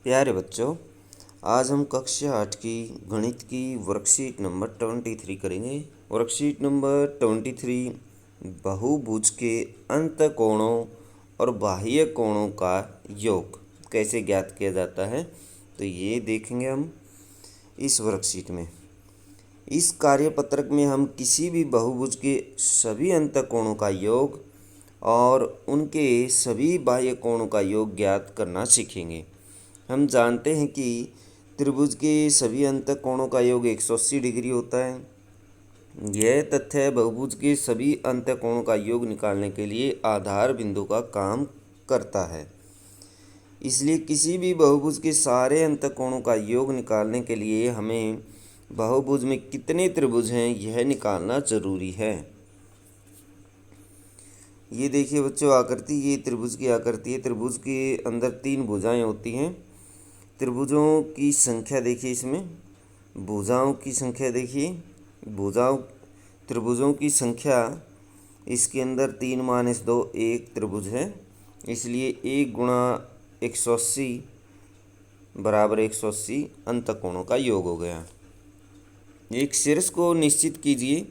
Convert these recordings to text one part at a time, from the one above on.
प्यारे बच्चों, आज हम कक्षा 8 की गणित की वर्कशीट नंबर 23 करेंगे। वर्कशीट नंबर 23 बहुभुज के अंतःकोणों और बाह्य कोणों का योग कैसे ज्ञात किया जाता है, तो ये देखेंगे हम इस वर्कशीट में। इस कार्यपत्रक में हम किसी भी बहुभुज के सभी अंतःकोणों का योग और उनके सभी बाह्य कोणों का योग ज्ञात करना सीखेंगे। हम जानते हैं कि त्रिभुज के सभी अंतःकोणों का योग 180 डिग्री होता है। यह तथ्य बहुभुज के सभी अंतःकोणों का योग निकालने के लिए आधार बिंदु का काम करता है। इसलिए किसी भी बहुभुज के सारे अंतःकोणों का योग निकालने के लिए हमें बहुभुज में कितने त्रिभुज हैं यह निकालना जरूरी है। ये देखिए बच्चों, आकृति, ये त्रिभुज की आकृति है। त्रिभुज के अंदर 3 भुजाएं होती हैं। त्रिभुजों की संख्या देखिए, इसमें भुजाओं की संख्या देखिए, त्रिभुजों की संख्या इसके अंदर 3-2 एक त्रिभुज है। इसलिए 1 गुणा 180 बराबर 180 अंतःकोणों का योग हो गया। एक शीर्ष को निश्चित कीजिए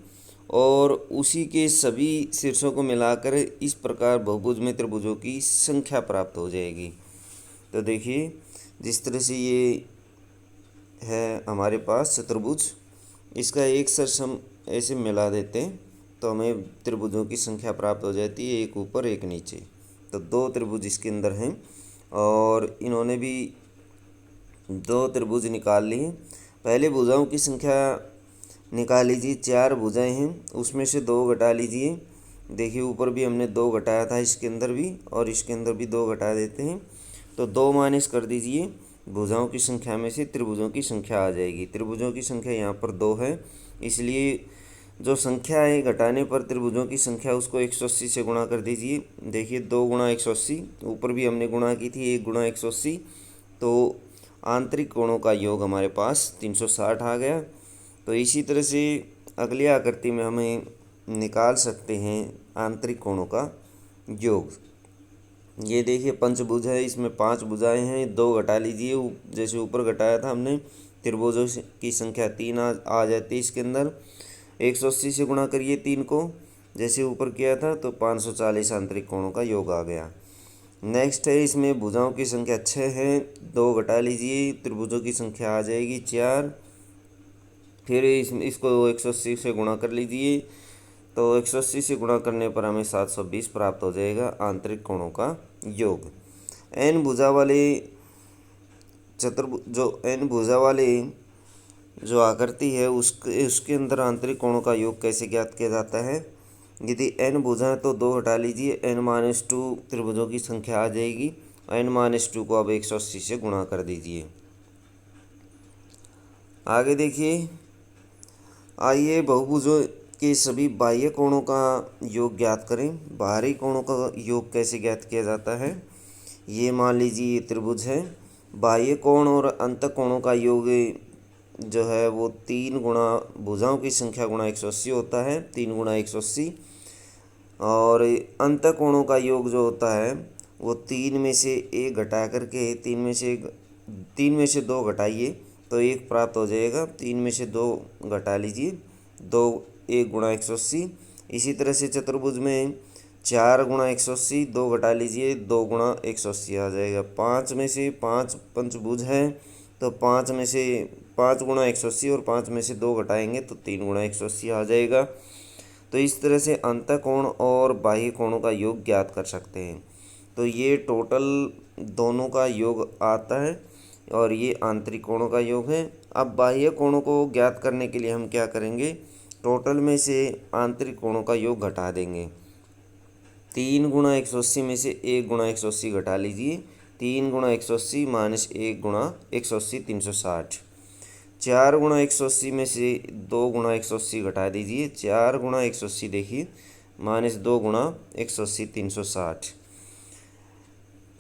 और उसी के सभी शीर्षों को मिलाकर इस प्रकार बहुभुज में त्रिभुजों की संख्या प्राप्त हो जाएगी। तो देखिए, जिस तरह से ये है हमारे पास चतुर्भुज, इसका एक शीर्ष हम ऐसे मिला देते हैं तो हमें त्रिभुजों की संख्या प्राप्त हो जाती है, एक ऊपर एक नीचे। तो 2 त्रिभुज इसके अंदर हैं और इन्होंने भी 2 त्रिभुज निकाल लिए। पहले भुजाओं की संख्या निकाल लीजिए। 4 भुजाएं हैं, उसमें से 2 घटा लीजिए। देखिए, ऊपर भी हमने 2 घटाया था, इसके अंदर भी, और इसके अंदर भी 2 घटा देते हैं। तो 2 माइनस कर दीजिए भुजाओं की संख्या में से, त्रिभुजों की संख्या आ जाएगी। त्रिभुजों की संख्या यहाँ पर 2 है, इसलिए जो संख्या है घटाने पर त्रिभुजों की संख्या उसको 180 से गुणा कर दीजिए। देखिए, 2 गुणा 180, ऊपर भी हमने गुणा की थी 1 गुणा 180, तो आंतरिक कोणों का योग हमारे पास 360 आ गया। तो इसी तरह से अगली आकृति में हमें निकाल सकते हैं आंतरिक कोणों का योग। ये देखिए पंचभुज है, इसमें 5 भुजाएं हैं, 2 घटा लीजिए। जैसे ऊपर घटाया था हमने, त्रिभुजों की संख्या 3 आ जाती है इसके अंदर। 180 से गुणा करिए 3 को, जैसे ऊपर किया था, तो 540 आंतरिक कोणों का योग आ गया। नेक्स्ट है, इसमें भुजाओं की संख्या 6 है, 2 घटा लीजिए, त्रिभुजों की संख्या आ जाएगी 4। फिर इसको 180 से गुणा कर लीजिए, तो 180 से गुणा करने पर हमें 720 प्राप्त हो जाएगा आंतरिक कोणों का योग। एन भुजा वाले एन भुजा वाले जो आकृति है उसके अंदर आंतरिक कोणों का योग कैसे ज्ञात किया जाता है। यदि एन भुजा है तो 2 हटा लीजिए, n-2 त्रिभुजों की संख्या आ जाएगी। n-2 को अब 180 से गुणा कर दीजिए। आगे देखिए, आइए बहुभुजों के सभी बाह्य कोणों का योग ज्ञात करें। बाहरी कोणों का योग कैसे ज्ञात किया जाता है। ये मान लीजिए ये त्रिभुज है। बाह्य कोण और अंतःकोणों का योग जो है वो 3 गुणा भुजाओं की संख्या गुणा 180 होता है, 3 गुणा 180। और अंतःकोणों का योग जो होता है वो 3 में से 1 घटा करके, 3 में से 2 घटाइए तो 1 प्राप्त हो जाएगा। 3 में से 2 घटा लीजिए, 1 गुणा 180। इसी तरह से चतुर्भुज में 4 गुणा 180, 2 घटा लीजिए, 2 गुणा 180 आ जाएगा। 5 में से 5 पंचभुज है, तो 5 में से 5 गुणा 180 और 5 में से 2 घटाएंगे तो 3 गुणा 180 आ जाएगा। तो इस तरह से अंतःकोण और बाह्य कोणों का योग ज्ञात कर सकते हैं। तो ये टोटल दोनों का योग आता है और ये आंतरिक कोणों का योग है। अब बाह्य कोणों को ज्ञात करने के लिए हम क्या करेंगे, टोटल में से आंतरिक कोणों का योग घटा देंगे। 3 गुणा 180 में से 1 गुणा 180 घटा लीजिए, 3 गुणा 180 माइनस 1 गुणा 180 360। 4 गुणा 180 में से 2 गुणा 180 घटा दीजिए, 4 गुणा 180 देखिए माइनस 2 गुणा 180 360।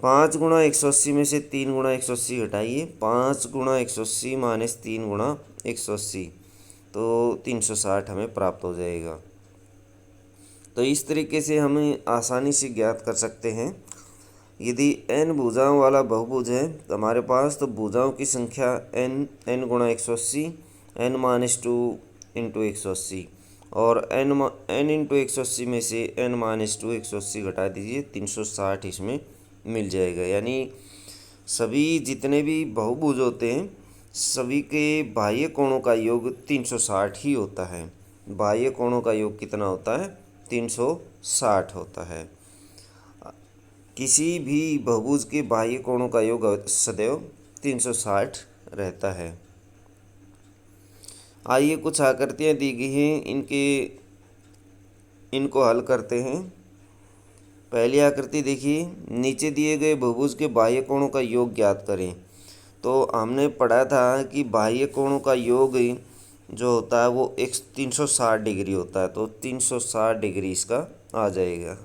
5 गुणा 180 में से 3 गुणा 180 घटाइए, 5 गुणा 180 माइनस 3 गुणा 180, तो 360 हमें प्राप्त हो जाएगा। तो इस तरीके से हमें आसानी से ज्ञात कर सकते हैं यदि n भुजाओं वाला बहुभुज है तो हमारे पास, तो भुजाओं की संख्या n गुणा 180, n-2 इंटू 180, और n इंटू 180 में से n-2 180 घटा दीजिए, 360 इसमें मिल जाएगा। यानी सभी जितने भी बहुभुज होते हैं सभी के बाह्य कोणों का योग 360 ही होता है। बाह्य कोणों का योग कितना होता है? 360 होता है। किसी भी बहुभुज के बाह्य कोणों का योग सदैव 360 रहता है। आइए कुछ आकृतियाँ दी गई हैं, इनको हल करते हैं। पहली आकृति देखिए, नीचे दिए गए बहुभुज के बाह्य कोणों का योग ज्ञात करें। तो हमने पढ़ा था कि बाह्य कोणों का योग जो होता है वो 360 डिग्री होता है, तो 360 डिग्री इसका आ जाएगा।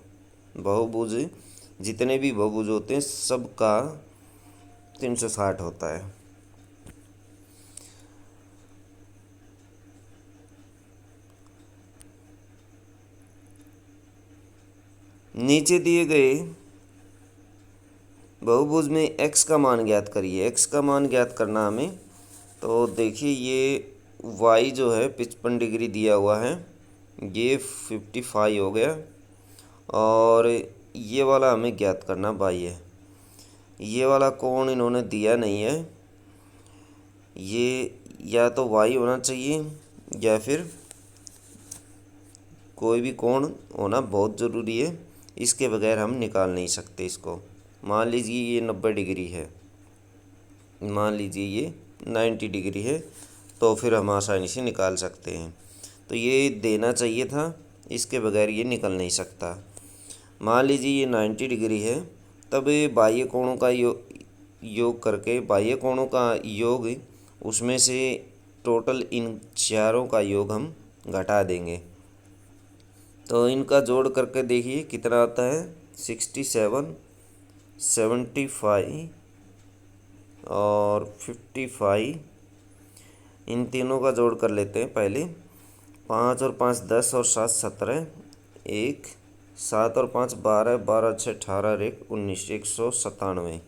बहुभुज जितने भी बहुभुज होते हैं सबका 360 होता है। नीचे दिए गए बहुभुज में x का मान ज्ञात करिए। x का मान ज्ञात करना हमें, तो देखिए ये y जो है 55 डिग्री दिया हुआ है, ये 55 हो गया, और ये वाला हमें ज्ञात करना y है। ये वाला कोण इन्होंने दिया नहीं है, ये या तो y होना चाहिए या फिर कोई भी कोण होना बहुत ज़रूरी है, इसके बगैर हम निकाल नहीं सकते इसको। मान लीजिए ये 90 डिग्री है, मान लीजिए ये 90 डिग्री है, तो फिर हम आसानी से निकाल सकते हैं। तो ये देना चाहिए था, इसके बगैर ये निकल नहीं सकता। मान लीजिए ये 90 डिग्री है, तब ये बाह्य कोणों का योग करके, बाह्य कोणों का योग उसमें से टोटल इन चारों का योग हम घटा देंगे। तो इनका जोड़ करके देखिए कितना आता है, 67, 75 और 55। इन तीनों का जोड़ कर लेते हैं पहले। 5 और 5 10 और 7 17, 1 7 और 5 12, 12 6 18, 1 19, 197।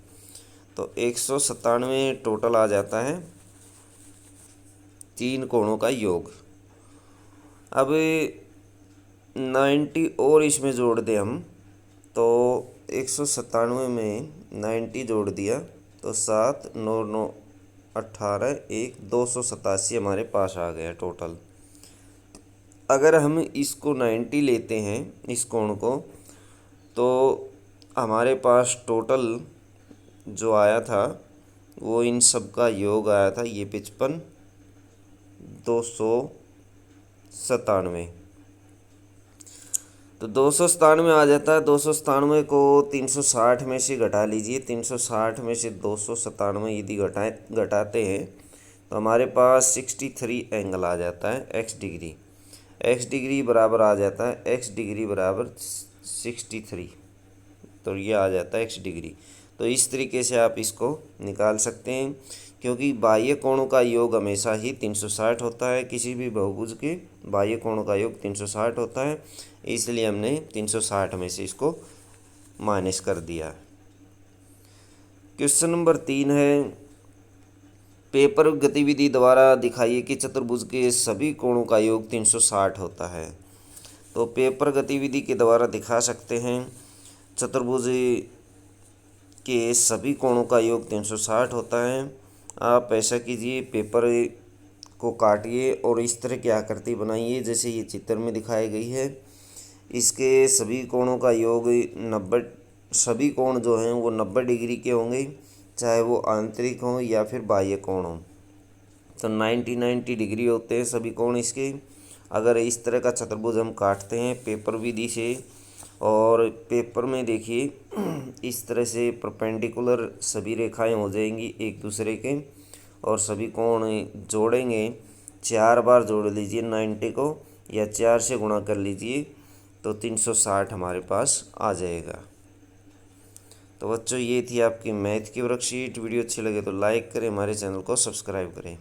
तो 197 टोटल आ जाता है तीन कोणों का योग। अब 90 और इसमें जोड़ दें हम, तो 197 में 90 जोड़ दिया तो 7 9 9 18, 1 287 हमारे पास आ गया टोटल। अगर हम इसको 90 लेते हैं इस कोण को, तो हमारे पास टोटल जो आया था वो इन सब का योग आया था, ये 55 297। तो 297 आ जाता है। 297 को 360 में से घटा लीजिए। 360 में से 297 यदि घटाते हैं तो हमारे पास 63 एंगल आ जाता है, x डिग्री। x डिग्री बराबर आ जाता है, x डिग्री बराबर 63, तो ये आ जाता है x डिग्री। तो इस तरीके से आप इसको निकाल सकते हैं, क्योंकि बाह्य कोणों का योग हमेशा ही 360 होता है। किसी भी बहुभुज के बाह्य कोणों का योग 360 होता है, इसलिए हमने 360 में से इसको माइनस कर दिया। क्वेश्चन नंबर 3 है, पेपर गतिविधि द्वारा दिखाइए कि चतुर्भुज के सभी कोणों का योग 360 होता है। तो पेपर गतिविधि के द्वारा दिखा सकते हैं चतुर्भुज के सभी कोणों का योग 360 होता है। आप ऐसा कीजिए, पेपर को काटिए और इस तरह की आकृति बनाइए जैसे ये चित्र में दिखाई गई है। इसके सभी कोणों का योग 90, सभी कोण जो हैं वो 90 डिग्री के होंगे, चाहे वो आंतरिक हों या फिर बाह्य कोण हों। तो 90 डिग्री होते हैं सभी कोण इसके। अगर इस तरह का चतुर्भुज हम काटते हैं पेपर विधि से, और पेपर में देखिए इस तरह से परपेंडिकुलर सभी रेखाएं हो जाएंगी एक दूसरे के, और सभी कोण जोड़ेंगे। 4 बार जोड़ लीजिए 90 को, या 4 से गुणा कर लीजिए, तो 360 हमारे पास आ जाएगा। तो बच्चों ये थी आपकी मैथ की वर्कशीट। वीडियो अच्छी लगे तो लाइक करें, हमारे चैनल को सब्सक्राइब करें।